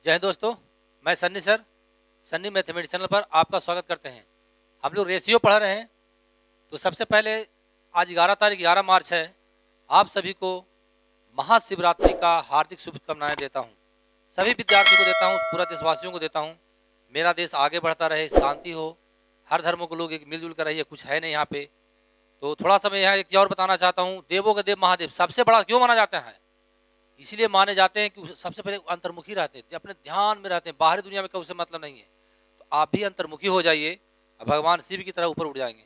जय हिंद दोस्तों, मैं Sunny sir Sunny mathematics channel पर आपका स्वागत करते हैं। हम लोग रेशियो पढ़ रहे हैं। तो सबसे पहले आज 11 मार्च है। आप सभी को महाशिवरात्रि का हार्दिक शुभकामनाएं देता हूं। सभी विद्यार्थियों को देता हूं, पूरा देशवासियों को देता हूं। मेरा देश आगे बढ़ता रहे, शांति हो, हर धर्मों के लोग एक मिलजुल कर रहिए। कुछ है नहीं यहाँ पे। तो थोड़ा सा मैं यहाँ एक चीज़ और बताना चाहता हूँ। देवों के देव महादेव सबसे बड़ा क्यों माना जाता है? इसलिए माने जाते हैं कि सबसे पहले अंतर्मुखी रहते हैं, अपने ध्यान में रहते हैं, बाहरी दुनिया में उससे मतलब नहीं है। तो आप भी अंतर्मुखी हो जाइए और भगवान शिव की तरह ऊपर उठ जाएंगे।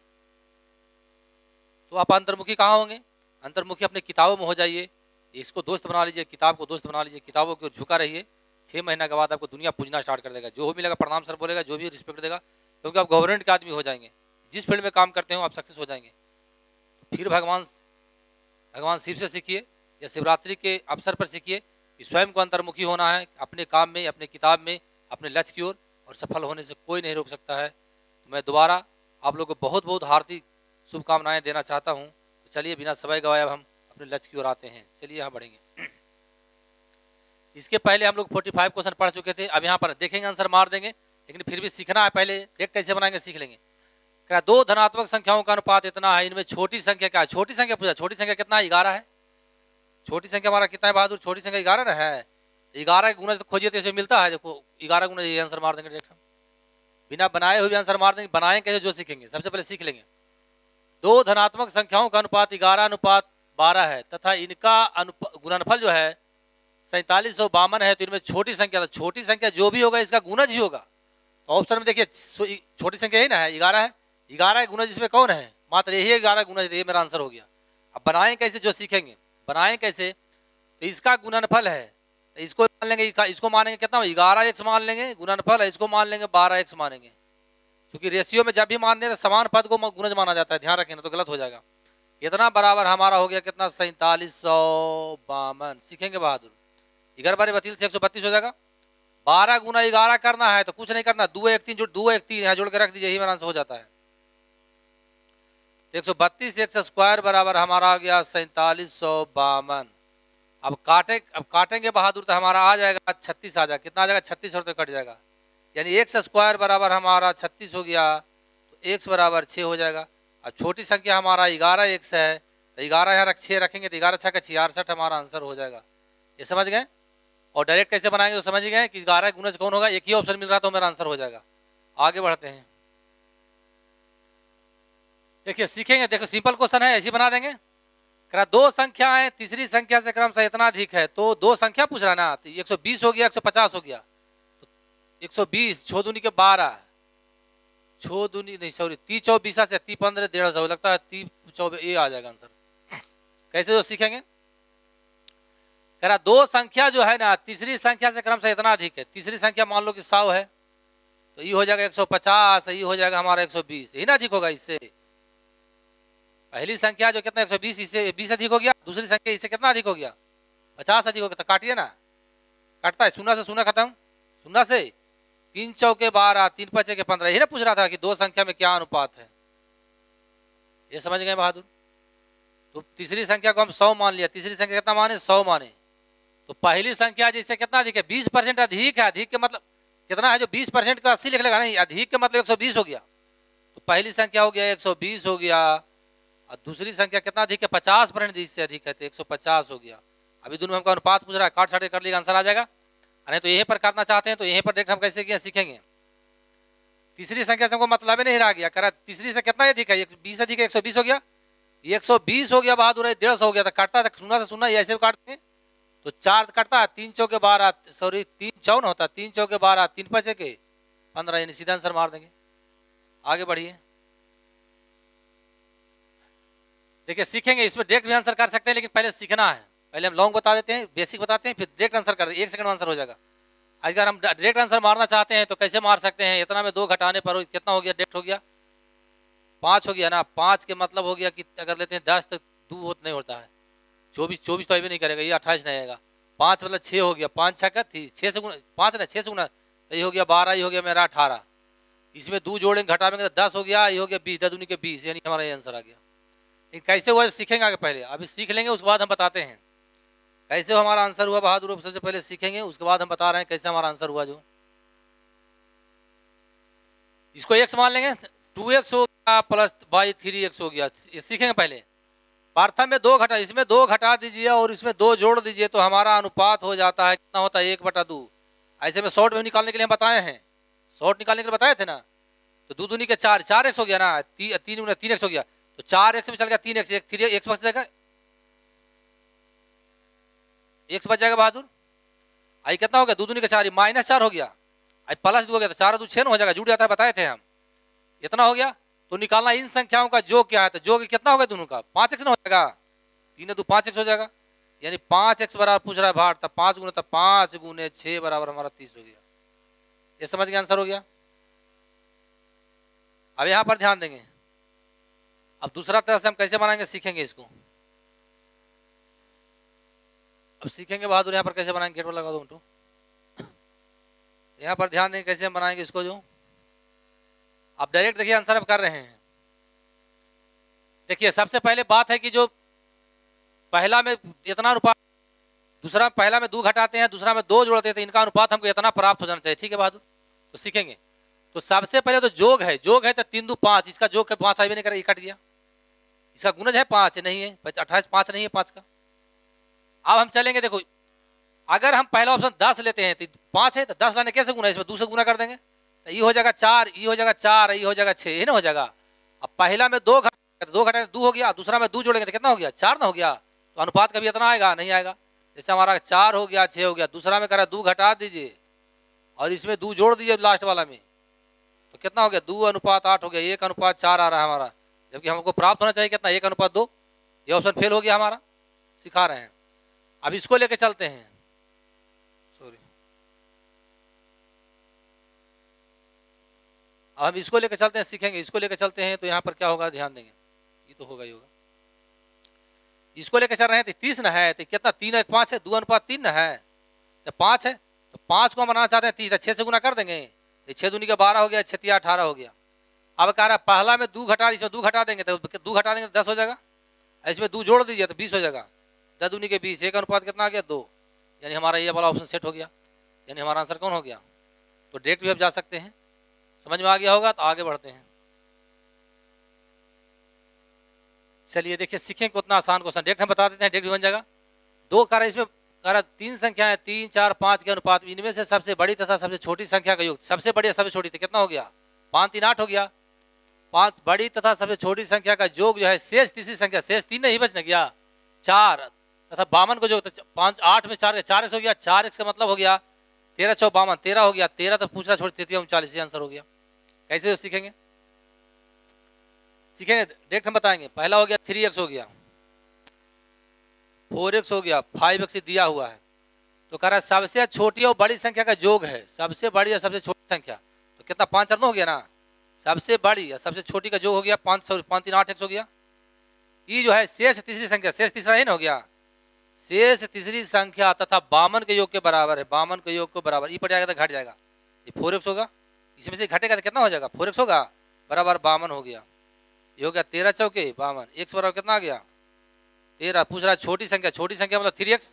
तो आप अंतर्मुखी कहाँ होंगे? अंतर्मुखी अपने किताबों में हो जाइए। इसको दोस्त बना लीजिए, किताब को दोस्त बना लीजिए, किताबों को झुका रहिए। 6 महीना के बाद आपको दुनिया पूजना स्टार्ट कर देगा। जो भी मिलेगा प्रणाम सर बोलेगा, जो भी रिस्पेक्ट देगा, क्योंकि आप गवर्नमेंट के आदमी हो जाएंगे। जिस फील्ड में काम करते हो आप सक्सेस हो जाएंगे। फिर भगवान शिव से सीखिए या शिवरात्रि के अवसर पर सीखिए कि स्वयं को अंतर्मुखी होना है, अपने काम में, अपने किताब में, अपने लक्ष्य की ओर, और सफल होने से कोई नहीं रोक सकता है। तो मैं दोबारा आप लोगों को बहुत बहुत हार्दिक शुभकामनाएं देना चाहता हूं। तो चलिए बिना समय गवाए अब हम अपने लक्ष्य की ओर आते हैं। चलिए यहाँ बढ़ेंगे। इसके पहले हम लोग 45 क्वेश्चन पढ़ चुके थे। अब यहाँ पर देखेंगे, आंसर मार देंगे, लेकिन फिर भी सीखना है। पहले डेट कैसे बनाएंगे सीख लेंगे। क्या दो धनात्मक संख्याओं का अनुपात इतना है, इनमें छोटी संख्या क्या है? छोटी संख्या पूछा, छोटी संख्या कितना है? 11 है। छोटी संख्या हमारा कितना है बहादुर? छोटी संख्या 11 ना है। 11 गुना तो खोजिए तो इसे मिलता है। देखो 11 गुना, ये आंसर मार देंगे। देखो बिना बनाए हुए भी आंसर मार देंगे। बनाए कैसे जो सीखेंगे, सबसे पहले सीख लेंगे। दो धनात्मक संख्याओं का अनुपात 11:12 है तथा इनका गुणनफल जो है 4752 है। तो इनमें छोटी संख्या, तो छोटी संख्या जो भी होगा इसका गुणज ही होगा। तो ऑप्शन में देखिए छोटी संख्या ही ना है, 11 है। 11 गुणज इसमें कौन है? मात्र यही 11 गुणज। ये मेरा आंसर हो गया। अब बनाएं कैसे जो सीखेंगे। बनाएं कैसे? तो इसका गुणनफल है, तो इसको मान लेंगे, इसको मानेंगे कितना? 11x मान लेंगे। गुणनफल है, इसको मान लेंगे 12x मानेंगे। क्योंकि रेशियो में जब भी मान दें तो समान पद को गुणज माना जाता है, ध्यान रखें ना तो गलत हो जाएगा। इतना बराबर हमारा हो गया कितना? 4752। सीखेंगे बहादुर। 11 बार 32 से 132 हो जाएगा। 12 गुना 11 करना है तो कुछ नहीं करना, 2 1 3 जो 2 1 3 है जोड़ के रख दीजिए, यही मेरा आंसर हो जाता है। 132 x स्क्वायर बराबर हमारा आ गया 4752। अब काटेंगे बहादुर तो हमारा आ जाएगा 36 आ जाएगा। कितना आ जाएगा? 36 और तो कट जाएगा। यानी x स्क्वायर बराबर हमारा 36 हो गया, तो x बराबर 6 हो जाएगा। अब छोटी संख्या हमारा 11x है, तो 11 यहाँ 6 रखेंगे तो 11 6 का 66 हमारा आंसर हो जाएगा। ये समझ गए? और डायरेक्ट कैसे बनाएंगे तो समझ गए कि 11 गुणज कौन होगा। एक ही ऑप्शन मिल रहा तो मेरा आंसर हो जाएगा। आगे बढ़ते हैं। देखिए सीखेंगे। देखो सिंपल क्वेश्चन है, ऐसे बना देंगे। दो संख्याएं तीसरी संख्या से क्रमशः इतना अधिक है। तो दो संख्या पूछ रहा ना, तो 120 हो गया, 150 हो गया। तो 120 छो दूनी के 12, छो दूनी नहीं सॉरी 30 चौ 20 से 30 15 150 लगता है 30 24, ये आ जाएगा आंसर। कैसे जो सीखेंगे। कह रहा दो संख्या जो है ना तीसरी संख्या से क्रमशः इतना अधिक है। तीसरी संख्या मान लो कि 100 है, तो ये हो जाएगा 150, ये हो जाएगा हमारा 120। यही ना अधिक होगा इससे। पहली संख्या जो कितना 120, इससे 20 अधिक हो गया। दूसरी संख्या इससे कितना अधिक हो गया? 50 अधिक हो गया। तो काटिए ना, कटता है। शून्य से शून्य खत्म, शून्य से 3 चौके 12, 3 पचे के 15। यही ना पूछ रहा था कि दो संख्या में क्या अनुपात है। ये समझ गए बहादुर। तो तीसरी संख्या को हम 100 मान लिया। तीसरी संख्या कितना माने? 100 माने। तो पहली संख्या जिससे कितना अधिक है? 20% अधिक है। अधिक के मतलब कितना है? जो 20% का 80 लिख लेगा नहीं, अधिक के मतलब 120 हो गया। तो पहली संख्या हो गया 120 हो गया, और दूसरी संख्या कितना अधिक है? 50% जिससे अधिक है, तो 150 हो गया। अभी दोनों में हमको अनुपात पूछ रहा है, काट छाट कर लिया आंसर आ जाएगा। नहीं तो यहीं पर करना चाहते हैं तो यहीं पर डायरेक्ट हम कैसे किया सीखेंगे। तीसरी संख्या से हमको मतलब नहीं रह गया। कह तीसरी से कितना अधिक है? 20 अधिक है, 120 हो गया। 120 हो गया बहादुर, 150 हो गया। तो काटता है शून्य से शून्य, ऐसे काटते हैं तो 4 कटता है। 3 चौके 12, सॉरी 3 54 होता है। 3 चौके 12, 3 पचे के 15, यानी सीधा आंसर मार देंगे। आगे बढ़िए। देखिए सीखेंगे, इसमें डायरेक्ट भी आंसर कर सकते हैं, लेकिन पहले सीखना है। पहले हम लॉन्ग बता देते हैं, बेसिक बताते हैं, फिर डायरेक्ट आंसर कर देते हैं। 1 सेकंड में आंसर हो जाएगा। अगर हम डायरेक्ट आंसर मारना चाहते हैं तो कैसे मार सकते हैं? इतना में 2 घटाने पर कितना हो गया? डायरेक्ट हो गया 5 हो गया ना। 5 के मतलब हो गया कि अगर लेते हैं 10 तो 2 नहीं होता है। 24 तो अभी नहीं करेगा, ये 28 नहीं आएगा। 5 मतलब 6 हो गया। 5 6 का 6 से गुना, 5 ना 6 से गुना, तो ये हो गया 12, ये हो गया मेरा 18। इसमें 2 जोड़ेंगे घटाएंगे तो 10 हो गया, ये हो गया 20, 10 दूनी के 20, यानी हमारा ये आंसर आ गया। कैसे हुआ सीखेंगे आगे। पहले अभी सीख लेंगे, उसके बाद हम बताते हैं। कैसे हमारा आंसर हुआ बहादुर, सबसे पहले सीखेंगे, उसके बाद हम बता रहे हैं कैसे हमारा आंसर हुआ। जो इसको x मान लेंगे, 2x हो गया प्लस बाई 3x हो गया, ये सीखेंगे पहले। पार्थम में 2 घटा, इसमें 2 घटा दीजिए और इसमें 2 जोड़ दीजिए तो हमारा अनुपात हो जाता है, कितना होता है 1/2। ऐसे में शॉर्ट में निकालने के लिए हम बताए हैं, शॉर्ट निकालने के लिए बताए थे ना। तो 2 दूनी के 4, 4x हो गया ना, 3x हो गया, तो 4x में चल गया 3x, 3x बच जाएगा, x बच जाएगा बहादुर। आई कितना हो गया, 2 दूनी के 4, -4 हो गया, आई प्लस 2 हो गया, तो 4 2 6 हो जाएगा, जुड़ जाता है, बताए थे हम। इतना हो गया, तो निकालना इन संख्याओं का योग क्या है, तो योग कितना हो गया दोनों का, 5x हो जाएगा, 3 2 5x हो जाएगा, यानी 5x बराबर पूछ रहा है भार, तब 5 गुना, तब 5 गुने 6 बराबर हमारा 30 हो गया। ये समझ के आंसर हो गया। अब यहाँ पर ध्यान देंगे, अब दूसरा तरह से हम कैसे बनाएंगे सीखेंगे इसको। अब सीखेंगे बहादुर यहाँ पर कैसे बनाएंगे, गेट पर लगा दो मिनटू। यहाँ पर ध्यान देंगे कैसे हम बनाएंगे इसको। जो आप डायरेक्ट देखिए आंसर अब कर रहे हैं। देखिए सबसे पहले बात है कि जो पहला में इतना अनुपात, दूसरा पहला में 2 घटाते हैं, दूसरा में 2 जोड़ते हैं, तो इनका अनुपात हमको इतना प्राप्त हो जाना चाहिए। ठीक है बहादुर, तो सीखेंगे। तो सबसे पहले तो जोग है, जोग है तो 3 2 5, इसका जोग 5 आई भी नहीं करे, कट गया। इसका गुणज है 5 नहीं है, 28 5 नहीं है 5 का। अब हम चलेंगे, देखो अगर हम पहला ऑप्शन 10 लेते हैं तो 5 है, तो 10 लाने कैसे गुना, इसमें 2 से गुना कर देंगे, तो ये हो जाएगा 4, ये हो जाएगा 4, ये हो जाएगा 6, ये ना हो जाएगा। अब पहला में 2 घटा, 2 घटा 2 हो गया, दूसरा में 2 जोड़ेंगे तो कितना हो गया, 4 ना हो गया। तो अनुपात कभी इतना आएगा नहीं आएगा। जैसे हमारा 4 हो गया, 6 हो गया, दूसरा में कह रहा 2 घटा दीजिए और इसमें 2 जोड़ दीजिए लास्ट वाला में, तो कितना हो गया, 2:8 हो गया, 1:4 आ रहा है हमारा, जबकि हमको प्राप्त होना चाहिए कितना, 1:2। ये ऑप्शन फेल हो गया हमारा, सिखा रहे हैं। अब इसको लेके चलते हैं, सॉरी, अब हम इसको लेके चलते हैं, सीखेंगे, इसको लेके चलते हैं। तो यहाँ पर क्या होगा, ध्यान देंगे, ये तो होगा ही होगा। इसको लेके चल रहे हैं तो 30 न है, तो कितना, 3 1 5 है, 2:3 न है, तो 5 है, तो 5 को हम बनाना चाहते हैं 30, 6 से गुना कर देंगे, तो 6 दूनी के 12 हो गया, 6 3 18 हो गया। अब कह रहा है पहला में 2 घटा, इसमें 2 घटा देंगे, तो 2 घटा देंगे तो 10 हो जाएगा, इसमें 2 जोड़ दीजिए तो 20 हो जाएगा, 10 दूनी के 20, 1 अनुपात कितना आ गया 2, यानी हमारा ये वाला ऑप्शन सेट हो गया, यानी हमारा आंसर कौन हो गया। तो डायरेक्ट भी आप जा सकते हैं, समझ में आ गया होगा, तो आगे बढ़ते हैं। चलिए देखिए, सीखें कितना आसान क्वेश्चन, डायरेक्ट हम बता देते हैं, डायरेक्ट भी बन जाएगा। 2 कह रहा है, इसमें कह रहा 3 संख्या है, 3 4 5 के अनुपात, इनमें से सबसे बड़ी तथा सबसे छोटी संख्या का योग, सबसे बड़ी सबसे छोटी, तो कितना हो गया, 5 3 8 हो गया। 5 बड़ी तथा सबसे छोटी संख्या का योग जो है शेष तीसरी संख्या, शेष 3 नहीं बचने गया, 4 तथा 52 को योग, तो 5 8 में 4 4x हो गया, 4x का मतलब हो गया 13 4 52, 13 हो गया, 13 तो पूछ रहा छोटी 33 39, ये आंसर हो गया। कैसे सीखेंगे, सीखेंगे डायरेक्ट हम बताएंगे। पहला हो गया 3x हो गया, 4x हो गया, 5x दिया हुआ है, तो कह रहा है सबसे छोटी और बड़ी संख्या का योग है, सबसे बड़ी और सबसे छोटी संख्या, तो कितना 5 4 हो गया ना, सबसे बड़ी और सबसे छोटी का योग हो गया 5 3 8x हो गया। ये जो है शेष तीसरी संख्या, शेष तीसरा ही ना हो गया, शेष तीसरी संख्या तथा 52 के योग के बराबर है, 52 के योग के बराबर, ये पड़ जाएगा तो घट जाएगा, ये 4x होगा, इसमें से घटेगा तो कितना हो जाएगा, 4x होगा, बराबर 52 हो गया, ये हो गया 13 चौके 52, x बराबर कितना आ गया 13। पूछ रहा है छोटी संख्या, छोटी संख्या मतलब 3x,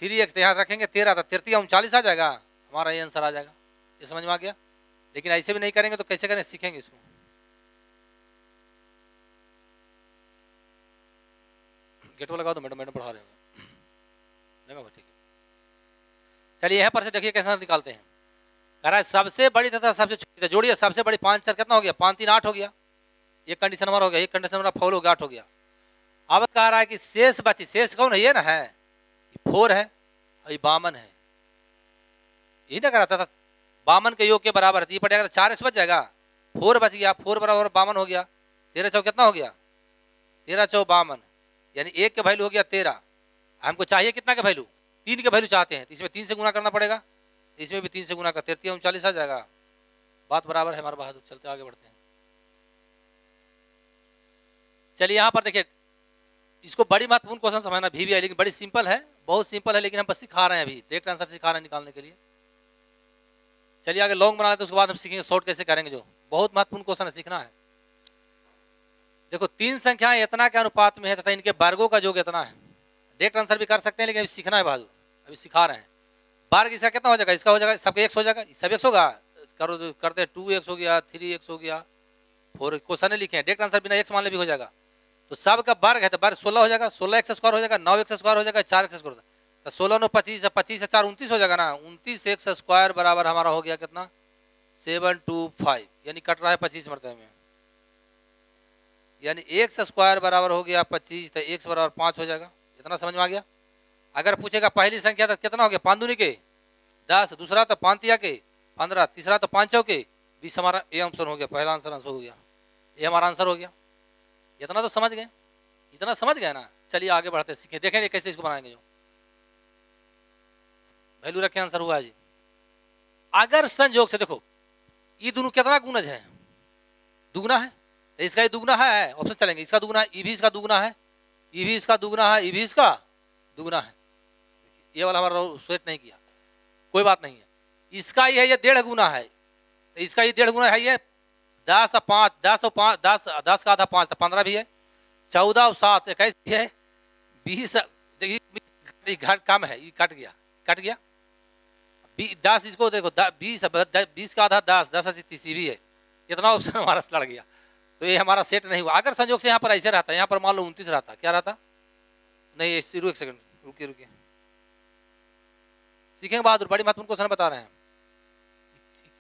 3x यहाँ रखेंगे 13, तो 33 39 आ जाएगा, हमारा ये आंसर आ जाएगा। ये समझ में आ गया। लेकिन ऐसे भी नहीं करेंगे तो कैसे करें, सीखेंगे इसको। गेट को लगा दो, मैडम पढ़ा रहे हैं, देखो ठीक है। चलिए यहाँ पर से देखिए कैसे निकालते हैं। कह रहा है सबसे बड़ी तथा सबसे छोटी, जोड़िए सबसे बड़ी 5 4 कितना हो गया, 5 3 8 हो गया, एक कंडीशन हमारा हो गया, एक कंडीशन हमारा फॉल हो गया, 8 हो गया। अब कह रहा है कि शेष बची, शेष कौन है, ये ना है, 4 है और ये 52 है, यही ना कह रहा था, 52 के योग के बराबर है, तो ये पड़ेगा 4x बच जाएगा, 4 बच गया, 4 बराबर 52 हो गया, 13 चौ कितना हो गया, 13 चौ 52, यानी 1 के वैल्यू हो गया 13। हमको चाहिए कितना का वैल्यू, 3 के वैल्यू चाहते हैं, तो इसमें 3 से गुना करना पड़ेगा, इसमें भी 3 से गुना कर, 33 39 आ जाएगा, बात बराबर है हमारा बहादुर। चलते आगे बढ़ते हैं। चलिए यहाँ पर देखिए, इसको बड़ी महत्वपूर्ण क्वेश्चन समझना भी है, लेकिन बड़ी सिंपल है, बहुत सिंपल है, लेकिन हम बस सिखा रहे हैं अभी, डायरेक्ट आंसर सिखा रहे हैं निकालने के लिए। चलिए आगे लॉन्ग बना लेते हैं, उसके बाद हम सीखेंगे शॉर्ट कैसे करेंगे, जो बहुत महत्वपूर्ण क्वेश्चन है, सीखना है। देखो 3 संख्याएं इतना के अनुपात में है तथा इनके वर्गों का योग इतना है, डायरेक्ट आंसर भी कर सकते हैं, लेकिन अभी सीखना है बहादुर, अभी सिखा रहे हैं। वर्ग इसका कितना हो जाएगा, इसका हो जाएगा, सबका एक्स हो जाएगा, सब एक्स होगा, करो करते हैं 2x हो गया, 3x हो गया, 4 क्वेश्चन लिखे हैं, डायरेक्ट आंसर बिना एक्स मान ले भी हो जाएगा। तो सब का वर्ग है तो वर्ग 16 हो जाएगा, 16x² हो जाएगा, 9x² हो जाएगा, 4x² हो जाएगा, तो 16 9 25, 25 से 4 29 हो जाएगा ना, 29x² बराबर हमारा हो गया कितना 725, यानी कट रहा है 25 मरतबे में, यानी x² बराबर हो गया 25, तो x बराबर 5 हो जाएगा। इतना समझ में आ गया। अगर पूछेगा पहली संख्या तो कितना हो गया, 5 दूनी के 10, दूसरा तो 5 तिया के 15, तीसरा तो 5 के 20, हमारा ये आंसर हो गया, पहला आंसर हो गया, ये हमारा आंसर हो गया। इतना तो समझ गए, इतना समझ गए ना। चलिए आगे बढ़ते सीखें, देखेंगे कैसे इसको बनाएंगे। जो वैल्यू रखें, आंसर हुआ जी। अगर संयोग से देखो ये दोनों कितना गुणज है, दुगना है, तो इसका ये दुगना है, ऑप्शन चलेंगे, इसका दुगना है, ये भी इसका दुगना है, ये भी इसका दुगना है, ये भी इसका दुगना है। ये वाला हमारा स्वेट नहीं किया, कोई बात नहीं है। इसका ये है, ये 1.5 गुना है, तो इसका ये 1.5 गुना है, ये 10 और 5, 10 और 5, 10 का आधा 5 तो 15 भी है, 14 और 7 21 है, 20 देखिए घट कम है, ये कट गया 10, इसको देखो 20 का आधा 10, 10 30 भी है, इतना ऑप्शन हमारा लड़ गया, तो ये हमारा सेट नहीं हुआ। अगर संयोग से यहाँ पर ऐसे रहता, यहाँ पर मान लो 29 रहता, क्या रहता, नहीं एक सेकंड रुकिए सीखेंगे बहादुर, बड़ी महत्वपूर्ण क्वेश्चन बता रहे हैं।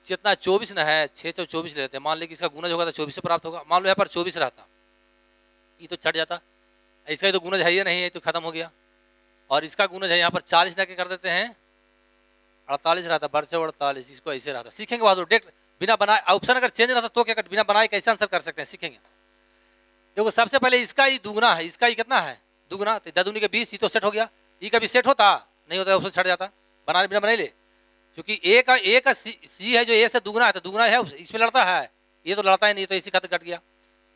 जितना 24 न है, 6 से 24 लेते हैं, मान ली कि इसका गुणज होगा तो 24 से प्राप्त होगा। मान लो यहाँ पर 24 रहता, ये तो छट जाता, इसका तो गुणज है ही नहीं है, तो खत्म हो गया। और इसका गुणज है यहाँ पर 40 ना के कर देते हैं, 48 रहता, बढ़ से 48, इसको ऐसे रहता। सीखेंगे बहादुर, डायरेक्ट बिना बनाए, ऑप्शन अगर चेंज रहता तो क्या बिना बनाए कैसे आंसर कर सकते हैं, सीखेंगे। देखो सबसे पहले इसका ही दुगना है, इसका ही कितना है दुगना, तो 10 दूनी के 20, ये तो सेट हो गया, ये कभी सेट होता नहीं होता, ऑप्शन छट जाता, बनाने बिना बनाए ले, क्योंकि ए का सी है जो ए से दुगना है, तो दुगना है, इसमें लड़ता है, ये तो लड़ता ही नहीं, तो इसी खातिर कट गया।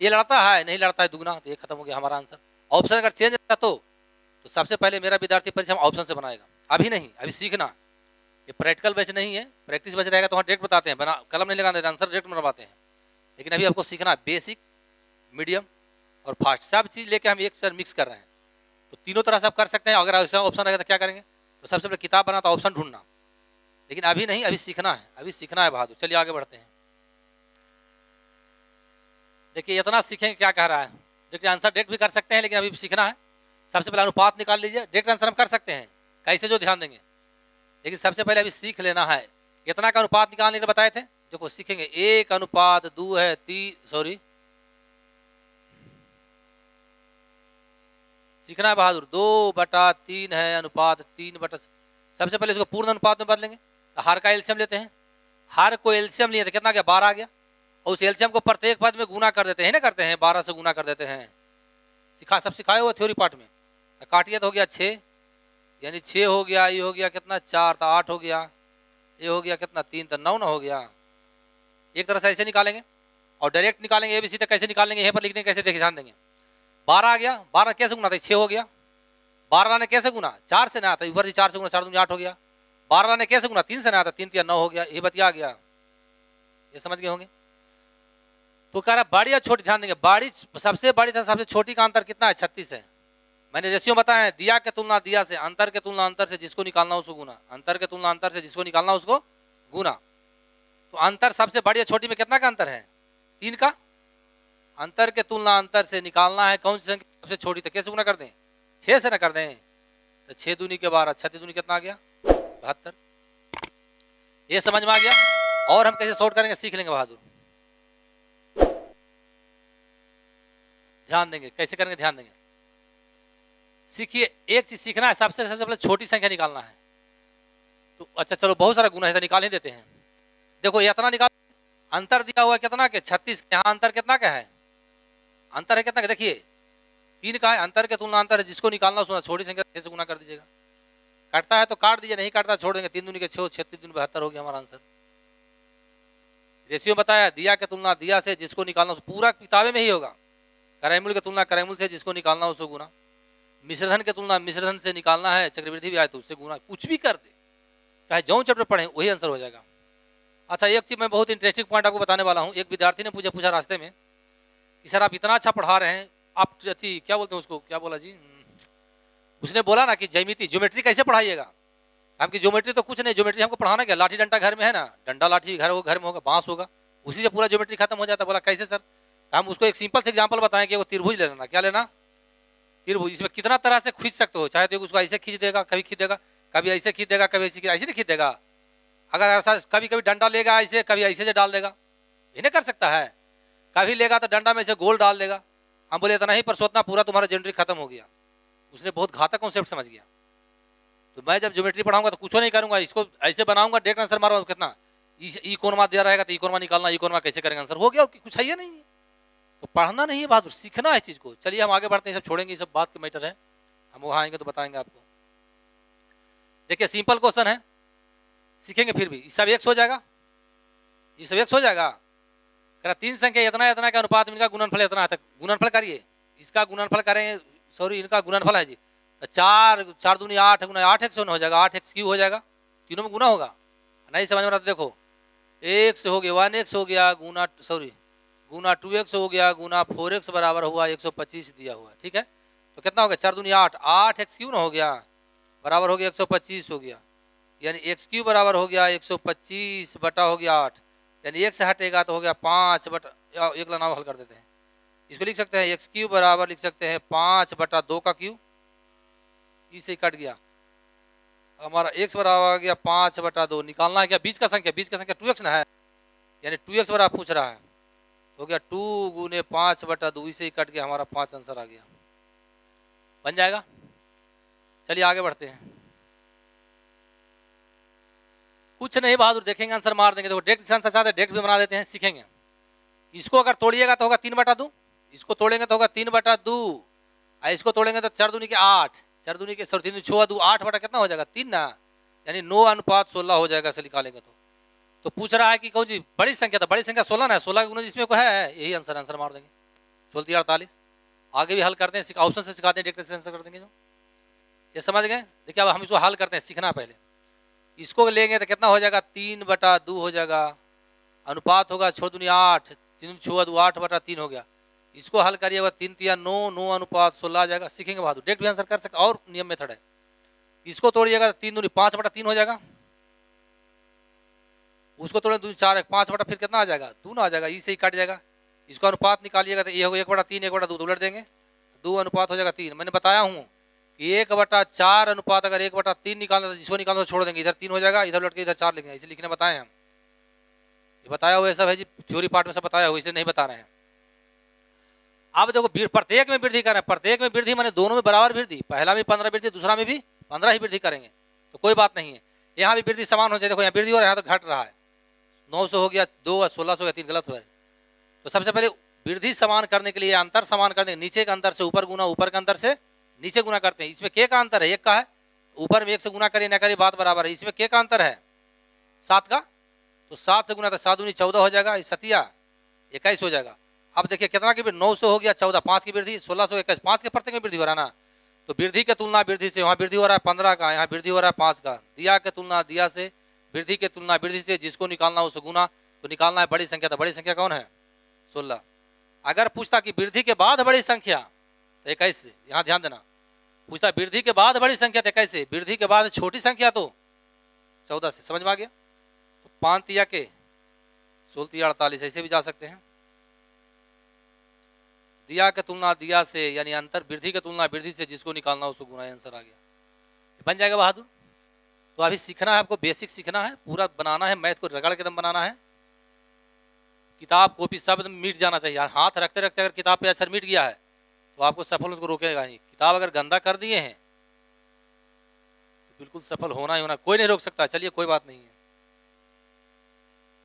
ये लड़ता है नहीं लड़ता है दुगना, तो ये खत्म हो गया हमारा आंसर। ऑप्शन अगर चेंज रहता तो सबसे पहले मेरा विद्यार्थी परीक्षा में ऑप्शन से बनाएगा, अभी नहीं, अभी सीखना, ये प्रैक्टिकल बैच नहीं है, प्रैक्टिस बैच रहेगा तो हम डायरेक्ट बताते हैं, बना कलम नहीं लगाते, आंसर डायरेक्ट बनवाते हैं। लेकिन अभी आपको सीखना बेसिक, मीडियम और फास्ट, सब चीज़ लेके हम एक साथ मिक्स कर रहे हैं, तो तीनों तरह से आप कर सकते हैं। अगर ऐसा ऑप्शन रहेगा तो क्या करेंगे, तो सबसे पहले किताब बनाता, ऑप्शन ढूंढना, लेकिन अभी नहीं, अभी सीखना है, अभी सीखना है बहादुर। चलिए आगे बढ़ते हैं। देखिए इतना सीखेंगे क्या कह रहा है, देखिए आंसर डायरेक्ट भी कर सकते हैं, लेकिन अभी सीखना है। सबसे पहले अनुपात निकाल लीजिए, डायरेक्ट आंसर हम कर सकते हैं, कैसे जो ध्यान देंगे, लेकिन सबसे पहले अभी सीख लेना है। कितना का अनुपात निकालने के बताए थे, देखो सीखेंगे 1:2 है, 3 सॉरी सीखना है बहादुर, 2/3 है, अनुपात 3/, सबसे पहले इसको पूर्ण अनुपात में बदलेंगे, तो हर का एलसीएम लेते हैं, हर को एलसीएम लिए तो कितना गया 12 आ गया, और उस एलसीएम को प्रत्येक पद में गुना कर देते हैं ना, करते हैं 12 से गुना कर देते हैं, सब सिखाए हुआ थ्योरी पार्ट में। काटिए तो हो गया 6, यानी 6 हो गया, ये हो गया कितना 4, तो 8 हो गया, ये हो गया कितना 3, तो 9 ना हो गया। एक तरह से ऐसे निकालेंगे, और डायरेक्ट निकालेंगे एबीसी, तो कैसे निकालेंगे यहाँ पर लिखने कैसे, देखिए ध्यान देंगे, 12 आ गया, 12 कैसे गुना था 6 हो गया, 12 ने कैसे गुना 4 से ना आता, ऊपर से 4 से गुना 4 दूनी 8 हो गया, 12 ने कैसे गुना 3 से ना आता, 3 3 9 हो गया, ये बतिया गया, ये समझ गए होंगे। तो कह रहा बड़ी और छोटी, ध्यान देंगे, बड़ी सबसे बड़ी था सबसे छोटी का अंतर कितना है 36 है। मैंने रेशियो बताया है, दिया के तुलना दिया से, अंतर के तुलना अंतर से, जिसको निकालना उसको गुना, अंतर के तुलना अंतर से, जिसको निकालना उसको गुना। तो अंतर सबसे बड़ी और छोटी में कितना का अंतर है 3 का, अंतर के तुलना अंतर से निकालना है कौन सी संख्या सबसे छोटी, तो कैसे गुना कर दें 6 से ना कर दें, तो 6 दूनी के 12, 36 दूनी कितना आ गया 72। ये समझ में आ गया। और हम कैसे सॉर्ट करेंगे सीख लेंगे बहादुर, ध्यान देंगे कैसे करेंगे, ध्यान देंगे। सीखिए, एक चीज सीखना है, सबसे पहले छोटी संख्या निकालना है। तो अच्छा चलो बहुत सारा गुना है तो निकाल ही देते हैं। देखो ये इतना निकाल, अंतर दिया हुआ है कितना के 36, यहाँ अंतर कितना का है, अंतर है कितना का, देखिए 3 का है, अंतर के तुलना अंतर है, जिसको निकालना उसको छोटी संख्या 6 से गुना कर दीजिएगा। काटता है तो काट दीजिए, नहीं काटता छोड़ देंगे, 3 दूनी के 6, 36 दूनी 72 हो गया हमारा आंसर। रेशियो बताया, दिया के तुलना दिया से, जिसको निकालना पूरा किताबे में ही होगा, करैमूल के तुलना करैमूल से, जिसको निकालना उसको गुना, मिश्रधन के तुलना मिश्रधन से निकालना है, चक्रवृद्धि भी आए तो उससे गुना, कुछ भी कर दे, चाहे जो चैप्टर पढ़े वही आंसर हो जाएगा। अच्छा एक चीज मैं बहुत इंटरेस्टिंग पॉइंट आपको बताने वाला हूँ। एक विद्यार्थी ने पूछा रास्ते में कि सर आप इतना अच्छा पढ़ा रहे हैं, आप क्या बोलते हैं उसको, क्या बोला जी, उसने बोला ना कि ज्यामिति ज्योमेट्री कैसे पढ़ाइएगा, हम की ज्योमेट्री तो कुछ नहीं, ज्योमेट्री हमको पढ़ाना क्या, लाठी डंडा घर में है ना, डंडा लाठी घर में होगा, बांस होगा, उसी से पूरा ज्योमेट्री खत्म हो जाता है। बोला कैसे सर, हम उसको एक सिंपल से एग्जांपल बताएं कि वो त्रिभुज ले लेना, क्या लेना, त्रिभुज। इसमें कितना तरह से खींच सकते हो, चाहे तो उसको ऐसे खींच देगा, कभी खींच देगा, कभी ऐसे खींच देगा, कभी ऐसे नहीं खींच देगा, अगर ऐसा कभी कभी डंडा लेगा ऐसे, कभी ऐसे से डाल देगा, ये नहीं कर सकता है। कभी लेगा तो डंडा में से गोल डाल देगा। हम बोले इतना ही पर सोचना पूरा तुम्हारा ज्योमेट्री खत्म हो गया। उसने बहुत घातक कॉन्सेप्ट समझ गया। तो मैं जब ज्योमेट्री पढ़ाऊंगा तो कुछ नहीं करूंगा, इसको ऐसे बनाऊंगा, डायरेक्ट आंसर मारूंगा, कितना ई कोरमा दिया रहेगा तो ई कोरमा निकालना, ई कोरमा कैसे करेंगे, आंसर हो गया, कुछ है नहीं है। तो पढ़ना नहीं है बहादुर, सीखना है इस चीज को। चलिए हम आगे बढ़ते हैं, सब छोड़ेंगे, सब बात के मैटर है, हम वहां आएंगे तो बताएंगे आपको। देखिए सिंपल क्वेश्चन है, सीखेंगे फिर भी। सब एक्स हो जाएगा, ये सब एक्स हो जाएगा। कह तीन संख्या इतना इतना के अनुपात में इनका गुणनफल इतना है, गुणनफल करिए, इसका गुणनफल करेंगे, सॉरी इनका गुणनफल है जी, तो 4 दूनी 8 गुना 8 एक्स हो जाएगा, 8 एक्स क्यू हो जाएगा, तीनों में गुना होगा। नहीं समझ में रहा तो देखो, एक्स हो गया 1x हो गया गुना, सॉरी गुना 2x हो गया गुना 4x बराबर हुआ 125 दिया हुआ, ठीक है। तो कितना हो गया, 4 दूनी 8, 8 एक्स क्यू ना हो गया, बराबर हो गया 125 हो गया, यानी एक्स क्यू बराबर हो गया 125 बटा हो गया 8, यानी एक से हटेगा तो हो गया 5 बटा, एक नाम हल कर देते हैं, इसको लिख सकते हैं एक्स क्यू बराबर लिख सकते हैं 5 बटा 2 का क्यू, इसे कट गया, हमारा x बराबर आ गया 5 बटा 2। निकालना है क्या, बीच का संख्या, बीच का संख्या 2x ना है, यानी 2x बराबर पूछ रहा है, हो गया 2 गुने 5 बटा 2, इसे ही कट गया, हमारा 5 आंसर आ गया, बन जाएगा। चलिए आगे बढ़ते हैं। कुछ नहीं बहादुर, देखेंगे आंसर मार देंगे। देखो डायरेक्ट आंसर चाहते डायरेक्ट भी बना देते हैं, सीखेंगे। इसको अगर तोड़िएगा तो होगा 3 बटा 2, इसको तोड़ेंगे तो होगा 3 बटा 2, इसको तोड़ेंगे तो 4 दूनी के 8, 4 दूनी के 3 6 2 8 बटा कितना हो जाएगा 3 ना, यानी 9:16 हो जाएगा, ऐसे निकालेंगे तो पूछ रहा है कि कौन जी बड़ी संख्या, तो बड़ी संख्या 16 ना, 16 गुना जिसमें को है, यही आंसर, आंसर मार देंगे, 16 आगे भी हल करते हैं, ऑप्शन से सिखाते हैं, डायरेक्ट आंसर कर देंगे। जो ये समझ गए, देखिए अब हम इसको हल करते हैं, सीखना पहले। इसको लेंगे तो कितना हो जाएगा 3 बटा 2 हो जाएगा, अनुपात होगा 6 दूनी 8, 3 6 2 8 बटा 3 हो गया। इसको हल करिएगा 3 3 9, 9 अनुपात 16 आ जाएगा, सीखेंगे बहादुर, डायरेक्ट भी आंसर कर सकते, और नियम मेथड है। इसको तोड़िएगा 3 दूनी 5 बटा 3 हो जाएगा, उसको तोड़े 2 4 5 बटा फिर कितना आ जाएगा 2 ना आ जाएगा, इसे ही कट जाएगा। इसको अनुपात निकालिएगा तो ये होगा 1 बटा 3 1 बटा 2 उलट देंगे, 2 अनुपात हो जाएगा 3। मैंने बताया हूँ कि 1 बटा 4 अनुपात अगर 1 बटा 3 निकालना, तो जिसको निकालना छोड़ देंगे, इधर 3 हो जाएगा, इधर उलट के इधर 4 लिखेंगे, इसे लिखने बताए हम, ये बताया हुआ सब है जी, थ्योरी पार्ट में सब बताया हुआ, इसलिए नहीं बता रहे हैं। अब देखो प्रत्येक में वृद्धि कर रहे हैं, प्रत्येक में वृद्धि माने दोनों में बराबर वृद्धि, पहला में 15 वृद्धि, दूसरा में भी 15 ही वृद्धि करेंगे, तो कोई बात नहीं है। यहाँ भी वृद्धि समान हो जाए, देखो यहाँ वृद्धि हो रहा है, यहाँ तो घट रहा है, 900 हो गया 2 और 1600 हो गया 3, गलत हुआ है। तो सबसे पहले वृद्धि समान करने के लिए अंतर समान करने, नीचे का अंतर से ऊपर गुना, ऊपर का अंतर से नीचे गुना करते हैं। इसमें के का अंतर है, 1 का है, ऊपर में 1 से गुना करिए ना करिए बात बराबर है। इसमें के का अंतर है 7 का, तो 7 से गुना तो 7 दूनी 14 हो जाएगा, सतिया 21 हो जाएगा। अब देखिए कितना की वृद्धि, 900 हो गया 14, 5 की वृद्धि 1621, 5 के प्रत्येक में वृद्धि हो रहा है ना, तो वृद्धि के तुलना वृद्धि से, वहाँ वृद्धि हो रहा है 15 का, यहाँ वृद्धि हो रहा है 5 का, दिया के तुलना दिया से, वृद्धि के तुलना वृद्धि से, जिसको निकालना उससे गुना, तो निकालना है बड़ी संख्या, तो बड़ी संख्या कौन है 16। अगर पूछता कि वृद्धि के बाद बड़ी संख्या तो 21, यहाँ ध्यान देना, पूछता वृद्धि के बाद बड़ी संख्या तो 21, वृद्धि के बाद छोटी संख्या तो 14 से, समझ में आ गया। तो 5 तिया के 16 48, ऐसे भी जा सकते हैं। दिया के तुलना दिया से, यानी अंतर वृद्धि के तुलना वृद्धि से, जिसको निकालना उसको गुना, आंसर आ गया, बन जाएगा बहादुर। तो अभी सीखना है आपको, बेसिक सीखना है, पूरा बनाना है, मैथ को रगड़ के दम बनाना है, किताब कॉपी सब मिट जाना चाहिए। हाथ रखते रखते अगर किताब पे असर मिट गया है तो आपको सफल उसको रोकेगा नहीं। किताब अगर गंदा कर दिए हैं तो बिल्कुल सफल होना ही होना, कोई नहीं रोक सकता। चलिए कोई बात नहीं है।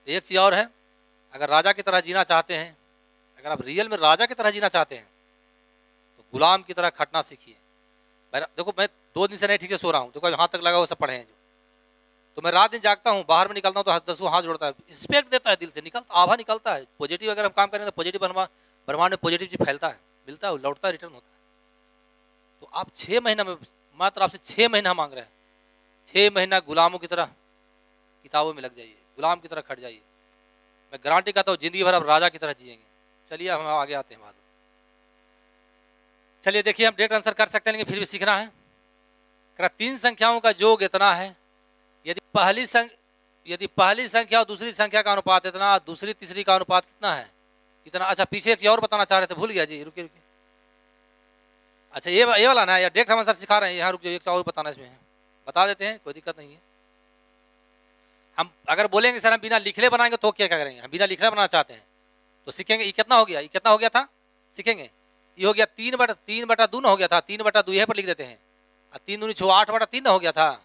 एक चीज़ और है, अगर राजा की तरह जीना चाहते हैं, अगर आप रियल में राजा की तरह जीना चाहते हैं तो गुलाम की तरह खटना सीखिए। देखो मैं 2 दिन से नहीं ठीक से सो रहा हूँ, देखो यहाँ तक लगा वो सब पढ़े हैं जो, तो मैं रात दिन जागता हूँ, बाहर में निकलता हूँ तो 10 हाथ जोड़ता है, रिस्पेक्ट देता है, दिल से निकलता, आभा निकलता है। पॉजिटिव अगर हम काम करेंगे तो पॉजिटिव ब्रह्मांड में पॉजिटिव चीज फैलता है, मिलता है, लौटता है, रिटर्न होता है। तो आप 6 महीना में, मात्र आपसे 6 महीना मांग रहे हैं, 6 महीना गुलामों की तरह किताबों में लग जाइए, गुलाम की तरह खट जाइए। मैं गारंटी करता हूँ जिंदगी भर आप राजा की तरह जिएंगे। चलिए हम आगे आते हैं बाद। चलिए देखिए हम डायरेक्ट आंसर कर सकते हैं, लेकिन फिर भी सीखना है। कह तीन संख्याओं का योग इतना है, यदि पहली संख्या और दूसरी संख्या का अनुपात इतना, दूसरी तीसरी का अनुपात कितना है इतना। अच्छा पीछे एक चीज और बताना चाह रहे थे, भूल गया जी, रुकिए रुकिए। अच्छा ये वाला ना, या डायरेक्ट हम आंसर सिखा रहे हैं, यहाँ रुक जाओ, एक और बताना इसमें है, बता देते हैं, कोई दिक्कत नहीं है। हम अगर बोलेंगे सर हम बिना लिखले बनाएंगे तो क्या करेंगे, हम बिना लिखले बनाना चाहते हैं तो सीखेंगे। ये कितना हो गया, ये कितना हो गया था, सीखेंगे। ये हो गया 3/2 हो गया था, 3/2 यहाँ पर लिख देते हैं, 3 दूनी 6 8/3 हो गया था।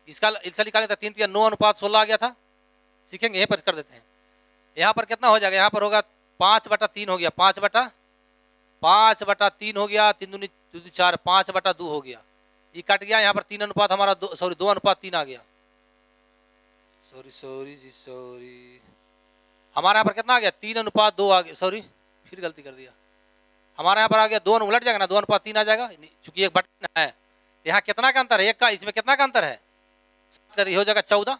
इसका निकालने था 3 3 9:16 आ गया था, सीखेंगे, यहीं पर कर देते हैं। यहाँ पर कितना हो जाएगा, यहाँ पर होगा 5/3 हो गया, 5/3 हो गया, 3 दूनी 4, 5/2 हो गया। ये कट गया, यहाँ पर 3 अनुपात हमारा 2:3 आ गया। सॉरी हमारे यहाँ पर कितना आ गया, 3:2 आ गया। सॉरी फिर गलती कर दिया, हमारे यहाँ पर आ गया 2 उलट जाएगा ना, 2:3 आ जाएगा, चूंकि एक बटन है। यहाँ कितना का अंतर है, एक का, इसमें कितना का अंतर है, ये हो जाएगा 14,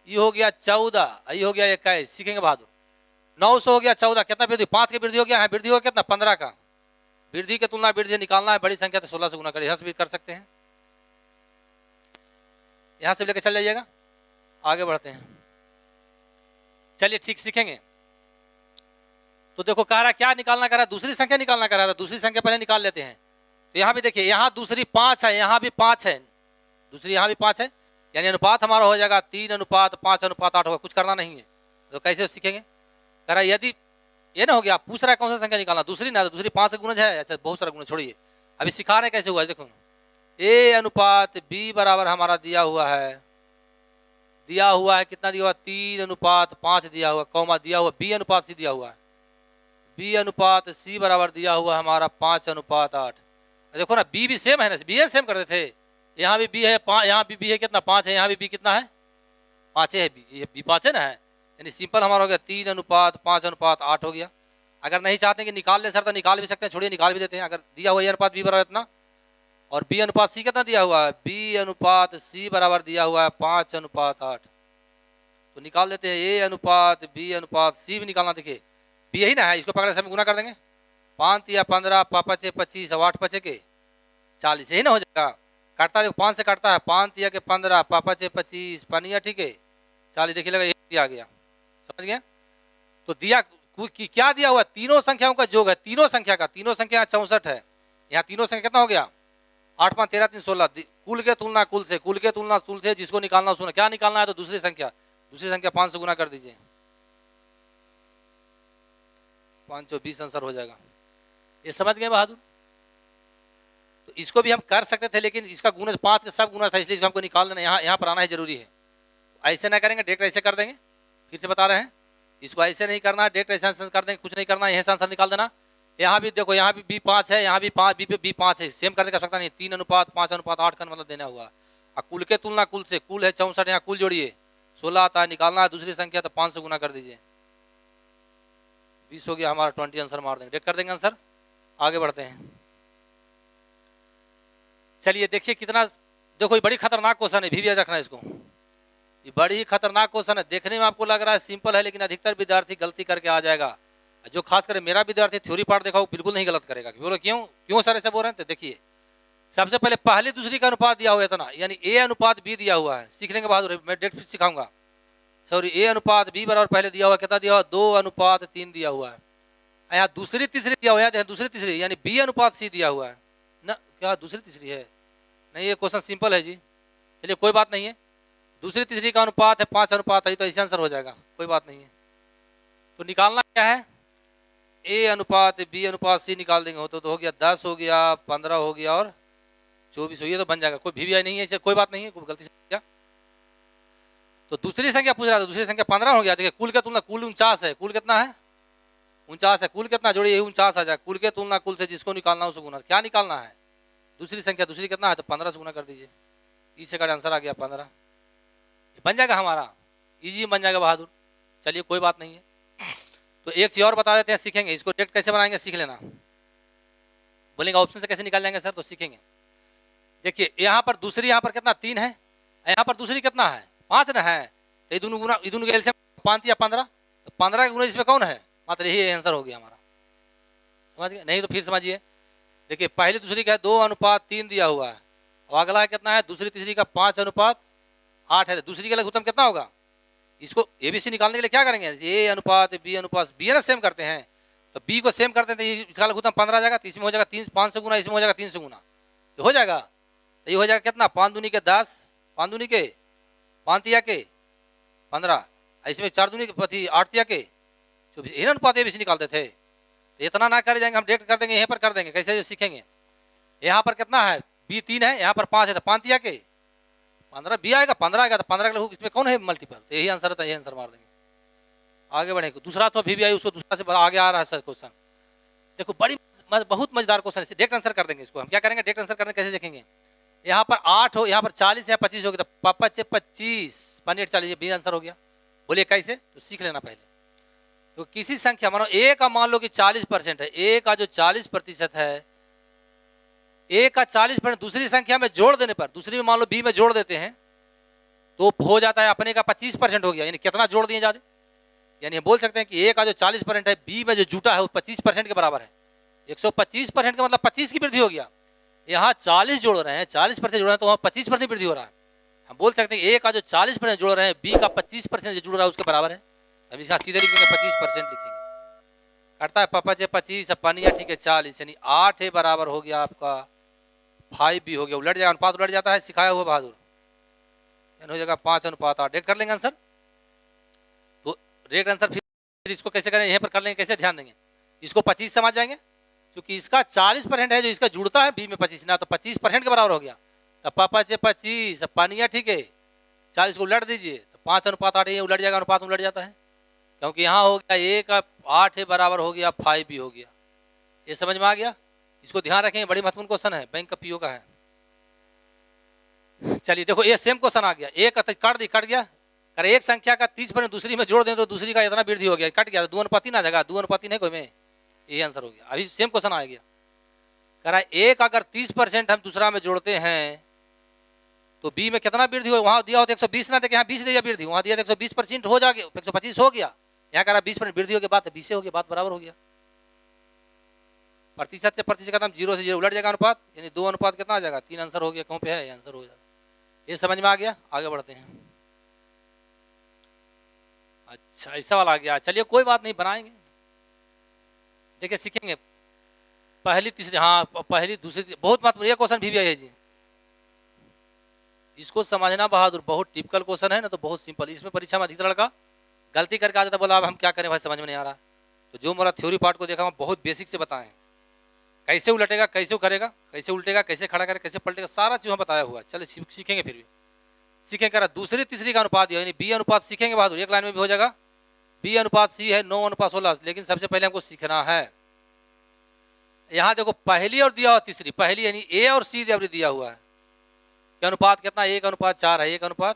ये हो गया 14, ये हो गया 21। सीखेंगे बहादुर। 900 हो गया 14, कितना वृद्धि, 5 की वृद्धि हो गया, वृद्धि हो गया कितना, 15 का। वृद्धि के तुलना वृद्धि निकालना है, बड़ी संख्या तो 16 से गुना करें, यहाँ से भी कर सकते हैं, यहाँ से लेकर चल जाइएगा। आगे बढ़ते हैं, चलिए ठीक सीखेंगे। तो देखो कह रहा क्या निकालना, कह रहा दूसरी संख्या निकालना, कह रहा था दूसरी संख्या पहले निकाल लेते हैं। तो यहाँ भी देखिए, यहाँ दूसरी 5 है, यहाँ भी 5 है, दूसरी यहाँ भी 5 है, यानी अनुपात हमारा हो जाएगा 3:5:8 होगा, कुछ करना नहीं है। तो कैसे सीखेंगे, कह रहा यदि ये ना हो गया, पूछ रहा है कौन सा संख्या निकालना, दूसरी ना, दूसरी 5 से गुणज है। अच्छा बहुत सारा गुणज छोड़िए, अभी सिखा रहे हैं कैसे हुआ है। देखो A अनुपात B बराबर हमारा दिया हुआ है कितना दिया हुआ, 3:5 दिया हुआ, कौमा दिया हुआ, B अनुपात C दिया हुआ है, B अनुपात C बराबर दिया हुआ हमारा 5:8। देखो ना B भी सेम है ना, B सेम करते थे, यहाँ भी B है, यहाँ भी B है कितना, 5 है, यहाँ भी B कितना है, 5 है, B 5 है ना, है, यानी सिंपल हमारा हो गया 3:5:8 हो गया। अगर नहीं चाहते कि निकाल ले सर तो निकाल भी सकते हैं, छोड़िए निकाल भी देते हैं। अगर दिया हुआ A अनुपात B बराबर इतना, और B अनुपात C कितना दिया हुआ है, B अनुपात C बराबर दिया हुआ है 5:8, तो निकाल देते हैं A अनुपात B अनुपात C भी निकालना। देखिए B यही ना है, इसको पकड़े समय गुना कर देंगे, 5 या 15, 5 × 25, 8 × 5 = 40, यही ना हो जाएगा। काटता है 5 से काटता है, 5 या 15, 5 × 25, पानिया, ठीक है 40, देखिए लगा यही आ गया, समझ गए। तो दिया क्या दिया हुआ, तीनों संख्याओं का योग है, तीनों संख्या का, तीनों संख्या 64 है, यहाँ तीनों संख्या कितना हो गया, 8 5 13 3 16, कुल के तुलना कुल से, कुल के तुलना कुल से, जिसको निकालना उसको क्या निकालना है, तो दूसरी संख्या 5 से गुना कर दीजिए, 5 × 20 आंसर हो जाएगा। ये समझ गए बहादुर। तो इसको भी हम कर सकते थे, लेकिन इसका गुना 5 के सब गुना था, इसलिए इसको हमको निकाल देना, यहाँ पर आना है जरूरी है। ऐसे ना करेंगे, डायरेक्ट ऐसे कर देंगे, फिर से बता रहे हैं, इसको ऐसे नहीं करना, डायरेक्ट ऐसे आंसर कर देंगे, कुछ नहीं करना, यही आंसर निकाल देना। यहाँ भी देखो, यहाँ भी B 5 है, यहाँ भी B 5 है, सेम करने का सकता नहीं, 3:5:8 का मतलब देना हुआ। और कुल के तुलना कुल से, कुल है 64, यहाँ कुल जोड़िए 16 आता है, निकालना है दूसरी संख्या, तो 5 से गुना कर दीजिए, 20 हो गया हमारा, 20 आंसर मार देंगे, डेट कर देंगे आंसर। आगे बढ़ते हैं, चलिए देखिए कितना, देखो ये बड़ी खतरनाक क्वेश्चन है, भी याद रखना इसको, ये बड़ी खतरनाक क्वेश्चन है। देखने में आपको लग रहा है सिंपल है, लेकिन अधिकतर विद्यार्थी गलती करके आ जाएगा। जो खास कर मेरा विद्यार्थी थ्योरी पार्ट देखा वो बिल्कुल नहीं गलत करेगा। बोलो क्यों क्यों सर ऐसे बोल रहे हैं, तो देखिए सबसे पहले पहली दूसरी का अनुपात दिया हुआ है इतना, यानी A अनुपात B दिया हुआ है, सीख लेंगे बहादुर, मैं डेट सिखाऊंगा। सॉरी, A अनुपात B बराबर पहले दिया हुआ कितना दिया हुआ, 2:3 दिया हुआ है। यहाँ दूसरी तीसरी दिया हुआ है, दूसरी तीसरी यानी B अनुपात C दिया हुआ है ना, क्या दूसरी तीसरी है, नहीं ये क्वेश्चन सिंपल है जी, चलिए कोई बात नहीं है। दूसरी तीसरी का अनुपात है 5:8, तो ऐसे आंसर हो जाएगा, कोई बात नहीं है। तो निकालना क्या है, A अनुपात B अनुपात C निकाल देंगे, हो तो हो गया 10 हो गया, 15 हो गया और 24 हो गया, तो बन जाएगा, कोई भी नहीं है, कोई बात नहीं है, कोई गलती से क्या। तो दूसरी संख्या पूछ रहा था, दूसरी संख्या 15 हो गया। देखिए कुल के तुलना, कुल 49 है, कुल कितना है 49 है, कुल कितना जोड़िए 49 आ जाए, कुल के तुलना कुल से, जिसको निकालना उसको गुना, क्या निकालना है दूसरी संख्या, दूसरी कितना है, तो 15 से गुना कर दीजिए, इससे का आंसर आ गया 15, बन जाएगा हमारा, इजी बन जाएगा बहादुर। चलिए कोई बात नहीं है। तो एक चीज और बता देते हैं, सीखेंगे इसको डेट कैसे बनाएंगे, सीख लेना। बोलेंगे ऑप्शन से कैसे निकाल जाएंगे सर, तो सीखेंगे। देखिए यहाँ पर दूसरी, यहाँ पर कितना 3 है, यहाँ पर दूसरी कितना है 5 ना है, तो ये दोनों गुना, ये दोनों के एलसीएम 5 या 15, तो 15 के गुना इसमें कौन है, मात्र यही आंसर हो गया हमारा, समझ गए। नहीं तो फिर समझिए, देखिए पहली दूसरी का है 2:3 दिया हुआ है, और अगला है कितना है, दूसरी तीसरी का 5:8 है। दूसरी का लघुत्तम कितना होगा, इसको एबीसी निकालने के लिए क्या करेंगे, ए अनुपात बी अनुपात बी है ना, सेम करते हैं। तो बी को सेम करते हैं तो इसका लघुत्तम 15 आ जाएगा, तो इसमें हो जाएगा 5 से गुना, इसमें हो जाएगा 3 से गुना, तो हो जाएगा। तो ये हो जाएगा कितना, 5 दूनी के 10, 5 दूनी के 5 तिया के 15, इसमें 4 दूनी के पति 8 तिया के 24, यही अनुपात एबीसी निकालते थे। तो इतना ना कर जाएंगे, हम डायरेक्ट कर देंगे, यहीं पर कर देंगे। कैसे सीखेंगे, यहाँ पर कितना है, बी 3 है, यहाँ पर 5 है, तो 5 तिया के 15, बी आएगा 15 आएगा, तो 15 का लघु इसमें कौन है मल्टीपल, तो यही आंसर है, यही आंसर मार देंगे। आगे बढ़ेंगे, दूसरा तो भी आई, उसको दूसरा से आगे आ रहा है सर क्वेश्चन। देखो बहुत मजेदार क्वेश्चन है, डायरेक्ट आंसर कर देंगे इसको। हम क्या करेंगे, डायरेक्ट आंसर करने कैसे देखेंगे। यहाँ पर 8 हो, यहाँ पर 40 या 25 होगी, तो 5 25 5 40, बी आंसर हो गया। बोलिए कैसे, तो सीख लेना पहले। तो किसी संख्या, मानो ए का मान लो कि 40% है, ए का जो 40% है, ए का 40% दूसरी संख्या में जोड़ देने पर, दूसरी में मान लो बी में जोड़ देते हैं, तो हो जाता है अपने का 25% हो गया। यानी कितना जोड़ दिए ज्यादा, यानी बोल सकते हैं कि ए का जो 40% है, बी में जो जुटा है वो 25% के बराबर है। 125% का मतलब 25 की वृद्धि हो गया। यहाँ 40 जोड़ रहे हैं, 40% जोड़ रहे हैं, तो वहाँ 25% वृद्धि हो रहा है। हम बोल सकते हैं ए का जो 40% जोड़ रहे हैं, बी का 25% जुड़ रहा है, उसके बराबर है। हम इसका सीधे लिखेंगे 25% लिखेंगे। करता है पापा 25 पानिया, ठीक है 40, यानी 8 है बराबर हो गया आपका 5 भी हो गया। उलट जाएगा, अनुपात उलट जाता है, सिखाया हुआ बहादुर। यानी हो जाएगा 5:8। डायरेक्ट कर लेंगे आंसर, तो डायरेक्ट आंसर फिर इसको कैसे करें, यहीं पर कर लेंगे। कैसे, ध्यान देंगे, इसको 25 समझ जाएंगे, क्योंकि इसका 40% है, जो इसका जुड़ता है बी में 25 ना, तो 25% के बराबर हो गया। तो पापा 25 पानिया, ठीक है 40 को उलट दीजिए, तो 5:8 ये उलट जाएगा, अनुपात उलट जाता है, क्योंकि यहाँ हो गया ए का 8 है बराबर हो गया 5 भी हो गया। ये समझ में आ गया, इसको ध्यान रखेंगे, बड़ी महत्वपूर्ण क्वेश्चन है, बैंक का पीओ का है। चलिए देखो, ये सेम क्वेश्चन आ गया, एक कट गया, कर एक संख्या का 30% दूसरी में जोड़ दें तो दूसरी का इतना वृद्धि हो गया, कट गया, 2:3 आ जाएगा, 2:3 नहीं कोई में, यही आंसर हो गया। अभी सेम क्वेश्चन आ गया, करा एक अगर 30% हम दूसरा में जोड़ते हैं तो बी में कितना वृद्धि हो, वहां दिया होता 120 ना, यहाँ 20 दिया वृद्धि, वहां दिया 120% हो जाएगा, 125 हो गया, यहाँ करा 20% वृद्धि हो गया, बात 20 हो गया, बात बराबर हो गया। प्रतिशत से प्रतिशत खत्म, 0 से 0 उलट जाएगा अनुपात, यानी 2 अनुपात कितना आ जाएगा 3, आंसर हो गया। कौन पे है, आंसर हो जाएगा। ये समझ में आ गया, आगे बढ़ते हैं। अच्छा ऐसा वाला आ गया, चलिए कोई बात नहीं, बनाएंगे, देखिए सीखेंगे। पहली तीसरी, हाँ पहली दूसरी, बहुत महत्वपूर्ण क्वेश्चन भी है जी, इसको समझना बहादुर, बहुत टिपिकल क्वेश्चन है ना, तो बहुत सिंपल। इसमें परीक्षा में अधिकतर लड़का गलती करके आ जाता, बोला अब हम क्या करें भाई, समझ में नहीं आ रहा। तो जो मेरा थ्योरी पार्ट को देखा, मैं बहुत बेसिक से बताएं, कैसे उलटेगा, कैसे करेगा, कैसे उल्टेगा, कैसे खड़ा करेगा, कैसे पलटेगा, सारा चीज बताया हुआ है। चलिए सीखेंगे, फिर भी सीखेंगे। करा दूसरी तीसरी का अनुपात, यानी बी अनुपात सीखेंगे बहादुर, एक लाइन में भी हो जाएगा। बी अनुपात सी है 9:16, लेकिन सबसे पहले हमको सीखना है, यहाँ देखो पहली और दिया हुआ तीसरी, पहली यानी ए और सी दिया हुआ है कि अनुपात कितना, 1:4 है, 1 अनुपात।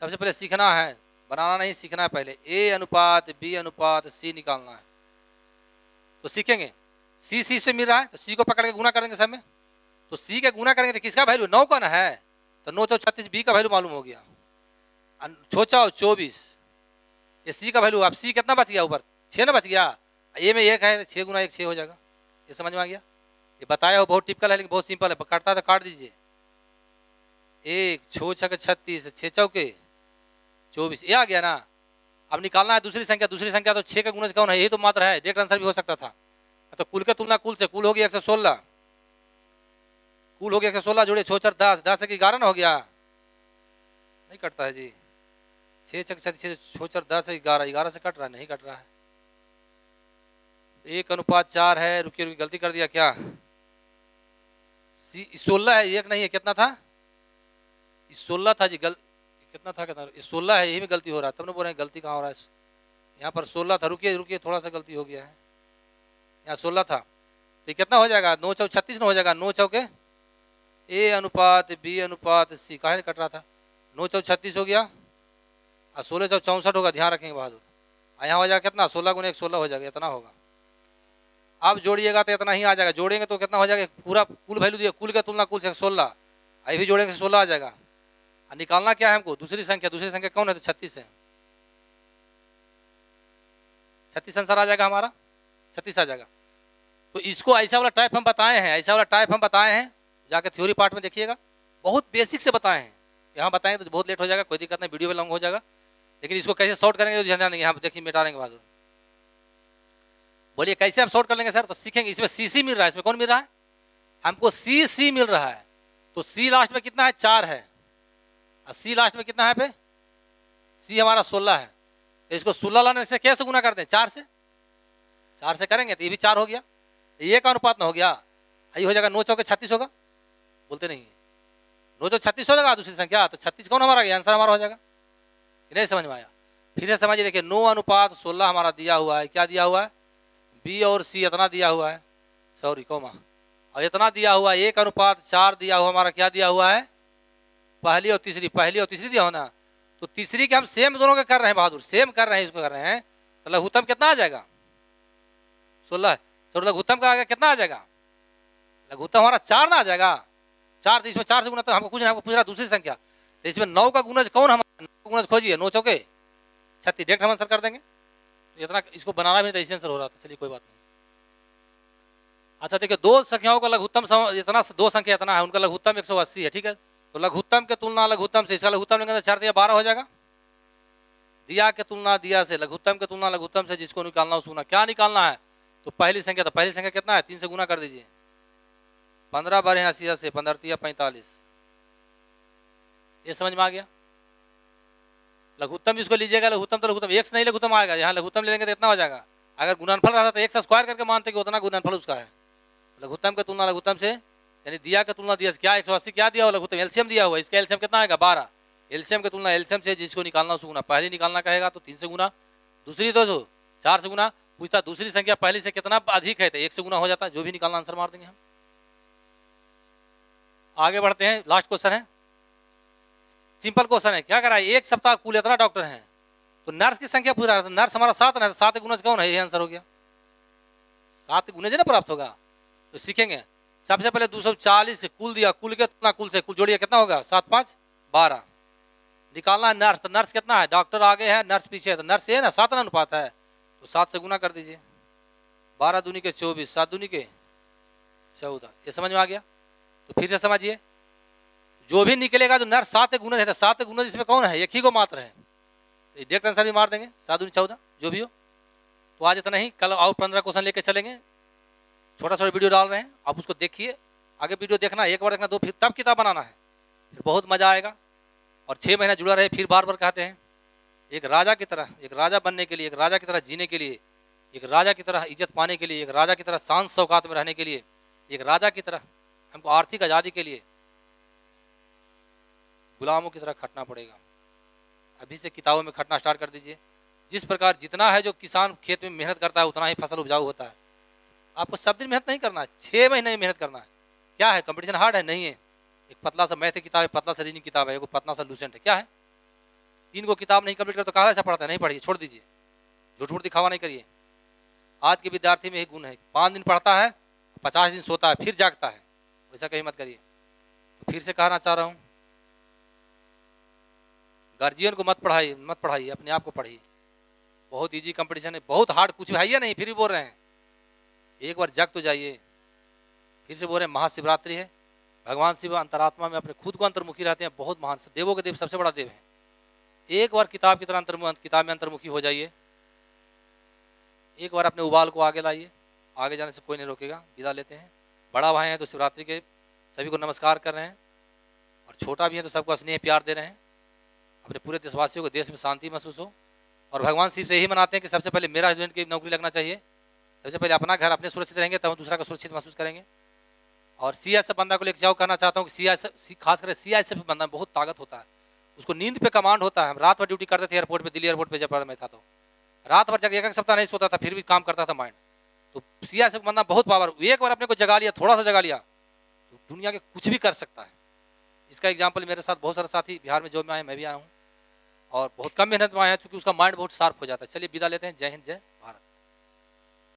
सबसे पहले सीखना है, बनाना नहीं, सीखना है पहले। ए अनुपात बी अनुपात सी निकालना है, तो सीखेंगे। सी से मिल रहा है, तो सी को पकड़ के गुना कर देंगे सब में, तो सी के गुना करेंगे तो किसका वैल्यू 9 का ना है, तो 9 × 36, बी का वैल्यू मालूम हो गया, 6 × 24, ये सी का वैल्यू। अब सी कितना बच गया ऊपर, 6 ना बच गया, ए में 1 है, 6 × 1 6 हो जाएगा। ये समझ में आ गया, ये बताया हो, बहुत टिपिकल है लेकिन बहुत सिंपल है, काटता है तो काट दीजिए। 1 6 × 6 36, 6 × 24, ये आ गया ना। अब निकालना है दूसरी संख्या, दूसरी संख्या तो 6 के गुणे से कौन है, यही तो मात्र है, डायरेक्ट आंसर भी हो सकता था। तो कुल के तुलना कुल से, कुल हो गया 116, कुल हो गया 116, जोड़े 6 × 10, 10 से 11 ना हो गया, नहीं कटता है जी, 6 × 6 × 10 11, 11 से कट रहा है, नहीं कट रहा है। 1:4 है, रुकिए रुकिए गलती कर दिया क्या, 16 है, 1 नहीं है, कितना था 16 था जी, कितना था, कितना 16 है, यही में गलती हो रहा है, तब ने बोल रहे हैं गलती कहाँ हो रहा है, यहाँ पर 16 था, रुकिए रुकिए थोड़ा सा गलती हो गया है, यहाँ 16 था, तो कितना हो जाएगा 9 × 36 ना हो जाएगा, 9 × ए अनुपात बी अनुपात सी, काहे कट रहा था, 9 × 36 हो गया, और 16 × 64 होगा, ध्यान रखेंगे बहादुर। यहाँ हो जाएगा कितना, 16 × 1 16 हो जाएगा, इतना होगा। अब जोड़िएगा तो इतना ही आ जाएगा, जोड़ेंगे तो कितना हो जाएगा, पूरा कुल वैल्यू दिया, कुल का तुलना कुल से 16, अभी भी जोड़ेंगे 16 आ जाएगा। निकालना क्या है हमको, दूसरी संख्या, दूसरी संख्या कौन है, तो 36 है, 36 आंसर आ जाएगा हमारा, 36 आ जाएगा। तो इसको ऐसा वाला टाइप हम बताए हैं, ऐसा वाला टाइप हम बताए हैं, जाकर थ्योरी पार्ट में देखिएगा, बहुत बेसिक से बताए हैं। यहाँ बताएंगे तो बहुत लेट हो जाएगा, कोई दिक्कत नहीं, वीडियो में लॉन्ग हो जाएगा, लेकिन इसको कैसे शॉर्ट करेंगे तो ध्यान नहीं। यहाँ देखिए मिटा देंगे बहादुर, बोलिए कैसे हम शॉर्ट कर लेंगे सर? तो सीखेंगे। इसमें सी मिल रहा है, इसमें कौन मिल रहा है? हमको सी मिल रहा है। तो सी लास्ट में कितना है? 4 है, और सी लास्ट में कितना है पे? सी हमारा 16 है। तो इसको 16 लाने से कैसे गुना करते हैं? 4 से। 4 से करेंगे तो ये भी 4 हो गया, ये का अनुपात ना हो गया, यही हो जाएगा 9 चौके 36 होगा। बोलते नहीं है 9 चौके 36 हो जाएगा दूसरी संख्या, तो 36 कौन हमारा आंसर हमारा हो जाएगा। नहीं समझ में आया? फिर से समझिए, देखिए 9 अनुपात 16 हमारा दिया हुआ है। क्या दिया हुआ है? बी और सी इतना दिया हुआ है, सॉरी कॉमा, और इतना दिया हुआ है। 1 अनुपात 4 दिया हुआ हमारा, क्या दिया हुआ है? पहली और तीसरी, पहली और तीसरी दिया हो ना। तो तीसरी के हम सेम दोनों के कर रहे हैं बहादुर, सेम कर रहे हैं, इसको कर रहे हैं। तो लघुत्तम कितना आ जाएगा? 16। तो लघुत्तम का आगे कितना आ जाएगा? लघुत्तम हमारा 4 ना आ जाएगा? 4, तो इसमें 4 से गुना, तो हमको कुछ नहीं, हमको पूछ रहा दूसरी संख्या। तो इसमें 9 का गुणज कौन हमारा? 9 का गुणज खोजिए, 9 चौके 36, डायरेक्ट हम आंसर कर देंगे। तो इतना इसको बनाना भी नहीं, ऐसे आंसर हो रहा था। चलिए कोई बात नहीं। अच्छा देखिए, 2 संख्याओं का लघुत्तम इतना, 2 संख्या इतना है, उनका लघुत्तम 180 है, ठीक है। तो लघुत्तम के तुलना लघुत्तम से, इसका लघुत्तम लेंगे तो 4 दिया 12 हो जाएगा। दिया के तुलना दिया से, लघुत्तम के तुलना लघुत्तम से, जिसको निकालना उसको क्या निकालना है? तो पहली संख्या, तो पहली संख्या कितना है? 3 से गुना कर दीजिए। 15 बार 80 से 15 45, ये समझ में आ गया। लघुत्तम इसको लीजिएगा, लघुत्तम तो लघुत्तम 1 से नहीं लघुत्तम आएगा, यहाँ लघुत्तम ले लेंगे तो इतना हो जाएगा। अगर गुणनफल रहता तो 1 से स्क्वायर करके मानते कि उतना गुणनफल उसका है। लघुत्तम के तुलना लघुत्तम से, यानी दिया के तुलना दिया से, क्या 180 क्या दिया हुआ? लघुत्तम एलसीएम दिया हुआ, इसका एलसीएम कितना आएगा? 12। एलसीएम के तुलना एलसीएम से, जिसको निकालना उसको गुना, पहली निकालना कहेगा तो 3 से गुना, दूसरी तो 4 से गुना। पूछता दूसरी संख्या पहली से कितना अधिक है, तो 1 से गुना हो जाता है। जो भी निकालना आंसर मार देंगे हम। आगे बढ़ते हैं, लास्ट क्वेश्चन है, सिंपल क्वेश्चन है। क्या करा है? 1 सप्ताह कुल इतना डॉक्टर हैं, तो नर्स की संख्या पूछ रहा था। नर्स हमारा 7 है, 7 गुणज कौन है? ये आंसर हो गया, 7 गुणज ना प्राप्त होगा। तो सीखेंगे सबसे पहले 240 से कुल दिया, कुल के कितना, कुल से कुल जोड़िए, कितना होगा? 7 5 12। निकालना है नर्स, तो नर्स कितना है? डॉक्टर आगे है, नर्स पीछे है, तो नर्स ये ना 7 ना अनुपात है, तो 7 से गुना कर दीजिए। 12 दूनी के 24, 7 दूनी के 14। ये समझ में आ गया? तो फिर से समझिए, जो भी निकलेगा, जो नर्स 7 गुणज है, तो 7 गुणज इसमें कौन है? एक ही को मात्र है, तो डायरेक्ट आंसर भी मार देंगे। 7 दूनी 14, जो भी हो। तो आज इतना ही, कल और 15 क्वेश्चन लेके चलेंगे। छोटा छोटा वीडियो डाल रहे हैं, आप उसको देखिए। आगे वीडियो देखना, एक बार देखना, 2 फिर तब किताब बनाना है, फिर बहुत मजा आएगा। और 6 महीना जुड़ा रहे, फिर बार बार कहते हैं, एक राजा की तरह, एक राजा बनने के लिए, एक राजा की तरह जीने के लिए, एक राजा की तरह इज्जत पाने के लिए, एक राजा की तरह शान शौकात में रहने के लिए, एक राजा की तरह हमको आर्थिक आज़ादी के लिए गुलामों की तरह खटना पड़ेगा। अभी से किताबों में खटना स्टार्ट कर दीजिए। जिस प्रकार जितना है, जो किसान खेत में मेहनत करता है, उतना ही फसल उपजाऊ होता है। आपको सब दिन मेहनत नहीं करना है, 6 महीने में मेहनत करना है। क्या है? कंपटीशन हार्ड है? नहीं है। एक पतला सा मैथ की किताब है, पतला सा रीजनिंग किताब है, एक पतला सा लूसेंट है। क्या है? 3 को किताब नहीं कंप्लीट कर तो कहा ऐसा पढ़ता है? नहीं पढ़िए, छोड़ दीजिए, झूठ झूठ दिखावा नहीं करिए। आज के विद्यार्थी में एक गुण है, 5 दिन पढ़ता है, 50 दिन सोता है, फिर जागता है। वैसा कहीं मत करिए। तो फिर से कहना चाह रहा हूँ, गार्जियन को मत पढ़ाइए, अपने आप को पढ़िए। बहुत इजी कंपटीशन है, बहुत हार्ड कुछ है या नहीं, फिर भी बोल रहे हैं। एक बार जग तो जाइए। फिर से बोल रहे हैं, महाशिवरात्रि है, भगवान शिव अंतरात्मा में अपने खुद को अंतर्मुखी रहते हैं, बहुत महान, देवों के देव सबसे बड़ा देव है। एक बार किताब की तरह किताब में अंतर्मुखी हो जाइए, एक बार अपने उबाल को आगे लाइए, आगे जाने से कोई नहीं रोकेगा। विदा लेते हैं। बड़ा भाई हैं तो शिवरात्रि के सभी को नमस्कार कर रहे हैं, और छोटा भी है तो सबको स्नेह प्यार दे रहे हैं। अपने पूरे देशवासियों को देश में शांति महसूस हो, और भगवान शिव से यही मनाते हैं कि सबसे पहले मेरा हस्बैंड की नौकरी लगना चाहिए, सबसे पहले अपना घर, अपने सुरक्षित रहेंगे तब हम दूसरा का सुरक्षित महसूस करेंगे। और सीआईएसएफ बंदा को लेकर जाओ, कहना चाहता हूँ कि सीआईएसएफ, खास कर सीआईएसएफ बंदा बहुत ताकत होता है, उसको नींद पे कमांड होता है। हम रात भर ड्यूटी करते थे एयरपोर्ट पे, दिल्ली एयरपोर्ट पे जब मैं था, तो रात भर जगह, 1 सप्ताह नहीं सोता था, फिर भी काम करता था माइंड। तो सीआईएसएफ बंदा बहुत पावर, एक बार अपने को जगा लिया, थोड़ा सा जगा लिया, तो दुनिया के कुछ भी कर सकता है। इसका एग्जाम्पल मेरे साथ बहुत सारे साथी बिहार में जॉब में आए, मैं भी आया हूँ, और बहुत कम मेहनत में आया है, चूँकि उसका माइंड बहुत शार्प हो जाता है। चलिए विदा लेते हैं। जय हिंद, जय भारत।